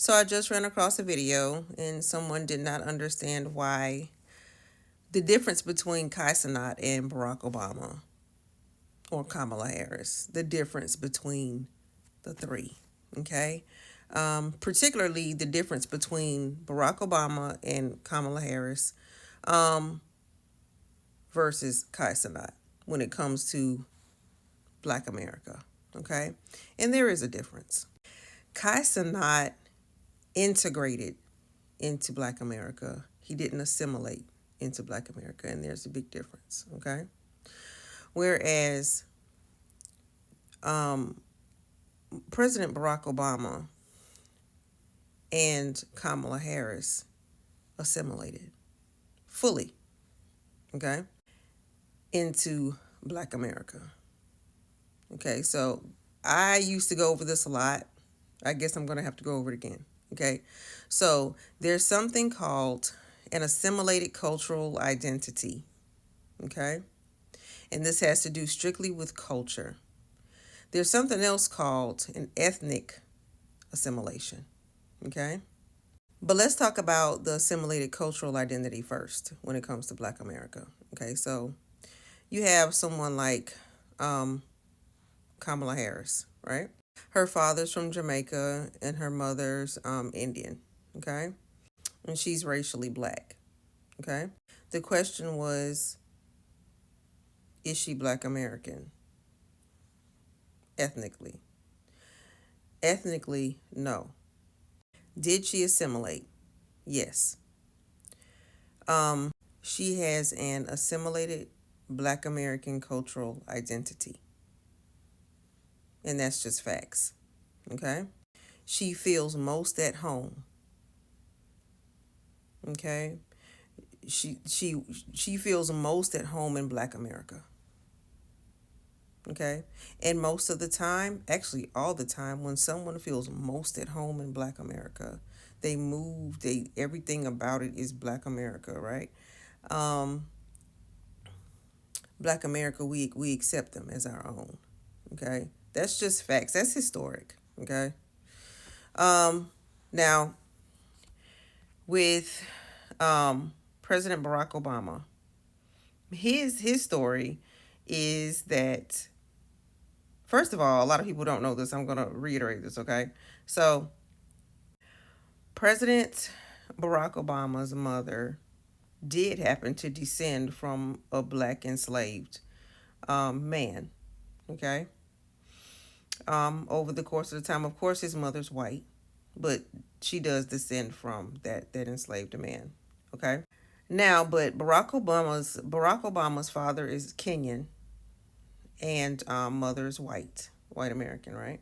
So I just ran across a video and someone did not understand why the difference between Kai Cenat and Barack Obama or Kamala Harris, the difference between the three, okay? Particularly the difference between Barack Obama and Kamala Harris versus Kai Cenat when it comes to Black America, okay? And there is a difference. Kai Cenat integrated into Black America. He didn't assimilate into Black America, and there's a big difference, okay? Whereas um, President Barack Obama and Kamala Harris assimilated fully, okay, into Black America. Okay, so I used to go over this a lot. I guess I'm going to have to go over it again. Okay, so there's something called an assimilated cultural identity. Okay, and this has to do strictly with culture. There's something else called an ethnic assimilation. Okay, but let's talk about the assimilated cultural identity first when it comes to Black America. Okay, so you have someone like Kamala Harris, right? Her father's from Jamaica and her mother's Indian, okay? And she's racially black, okay? The question was, is she Black American ethnically? Ethnically, no. Did she assimilate? Yes. She has an assimilated Black American cultural identity, and that's just facts, okay? She feels most at home, okay? She feels most at home in Black America. Okay. And most of the time, actually all the time, when someone feels most at home in Black America, they move, everything about it is Black America, right? Um, Black America, we accept them as our own. Okay. That's just facts. That's historic. Okay. Um, Now with President Barack Obama, his story is that, first of all, a lot of people don't know this. I'm going to reiterate this, okay? So, President Barack Obama's mother did happen to descend from a black enslaved man, okay? Over the course of the time, of course, his mother's white, but she does descend from that enslaved man, okay? Now, but Barack Obama's father is Kenyan and mother is white American, right?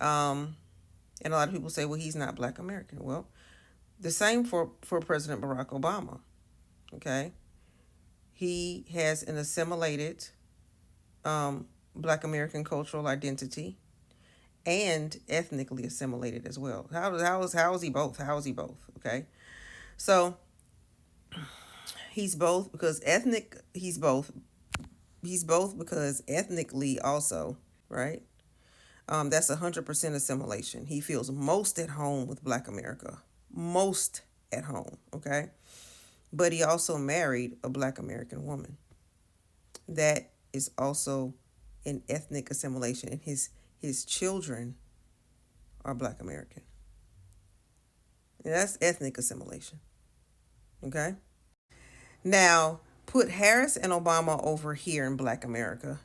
Um, and a lot of people say, well, he's not Black American. Well, the same for President Barack Obama. Okay, he has an assimilated Black American cultural identity and ethnically assimilated as well. How is he both? How is he both? Okay, so he's both because ethnic. He's both. He's both because ethnically also, right? That's 100% assimilation. He feels most at home with Black America, most at home. Okay, but he also married a Black American woman. That is also an ethnic assimilation, and his children are Black American. And that's ethnic assimilation. Okay. Now put Harris and Obama over here in Black America.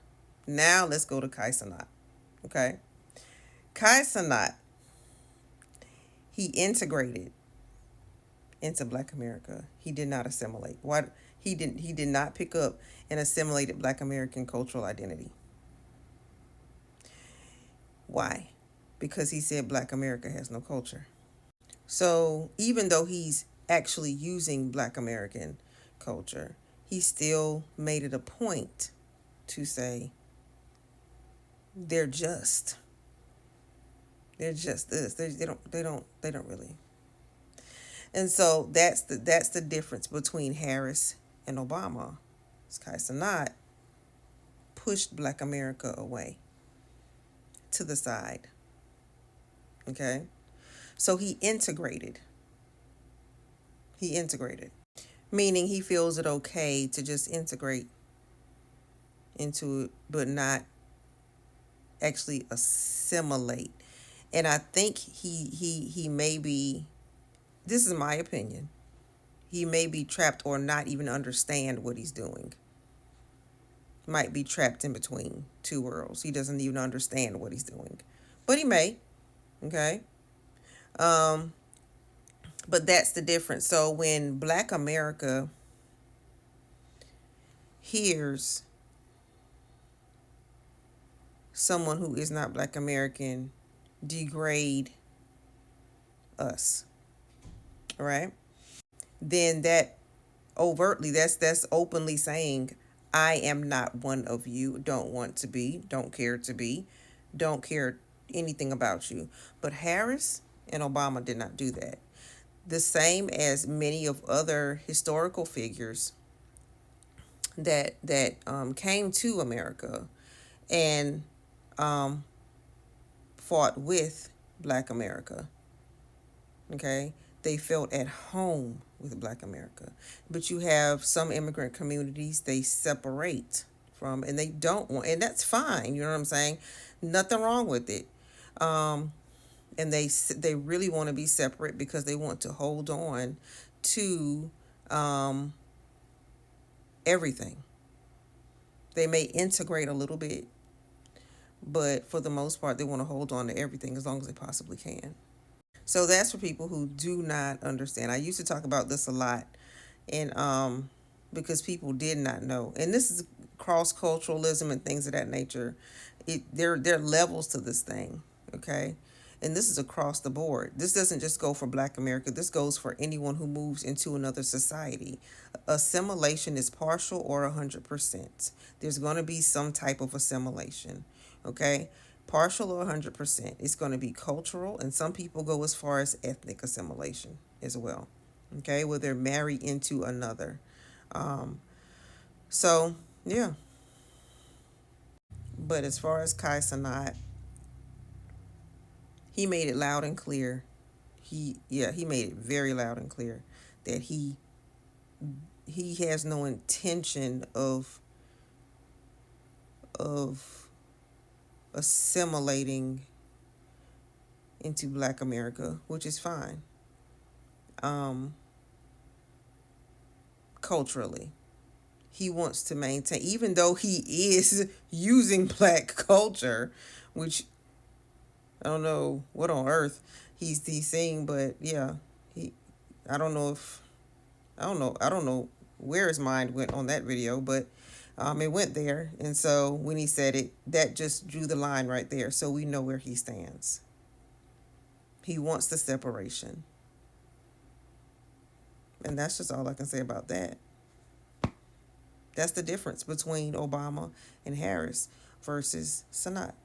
Now let's go to Kai Cenat. Okay. Kai Cenat, he integrated into Black America. He did not assimilate. Why? He did not pick up an assimilated Black American cultural identity. Why? Because he said Black America has no culture. So even though he's actually using Black American culture, he still made it a point to say they're just this. They don't really. And so that's the difference between Harris and Obama. Kai Cenat pushed Black America away to the side. Okay? So he integrated. He integrated, meaning he feels it okay to just integrate into it, but not actually assimilate. And I think he may be. This is my opinion. He may be trapped or not even understand what he's doing. Might be trapped in between two worlds. He doesn't even understand what he's doing, but he may. Okay. Um, but that's the difference. So when Black America hears someone who is not Black American degrade us, right? Then that overtly, that's openly saying, I am not one of you, don't want to be, don't care to be, don't care anything about you. But Harris and Obama did not do that. The same as many of other historical figures that came to America and um, fought with Black America. Okay, they felt at home with Black America. But you have some immigrant communities they separate from, and they don't want, and that's fine. You know what I'm saying? Nothing wrong with it. Um, and they really want to be separate because they want to hold on to um, everything. They may integrate a little bit, but for the most part, they want to hold on to everything as long as they possibly can. So that's for people who do not understand. I used to talk about this a lot, and because people did not know. And this is cross culturalism and things of that nature. There are levels to this thing, okay? And this is across the board. This doesn't just go for Black America. This goes for anyone who moves into another society. Assimilation is partial or 100%. There's going to be some type of assimilation, okay? Partial or 100%. It's going to be cultural, and some people go as far as ethnic assimilation as well, okay, where they're married into another. Um, so, yeah. But as far as Kai Sanat, he made it loud and clear. He made it very loud and clear that he has no intention of assimilating into Black America, which is fine. Um, culturally, he wants to maintain, even though he is using Black culture, which I don't know what on earth he's saying, but yeah, he. I don't know if I don't know where his mind went on that video, but it went there, and so when he said it, that just drew the line right there, so we know where he stands. He wants the separation, and that's just all I can say about that. That's the difference between Obama and Harris versus Sanat.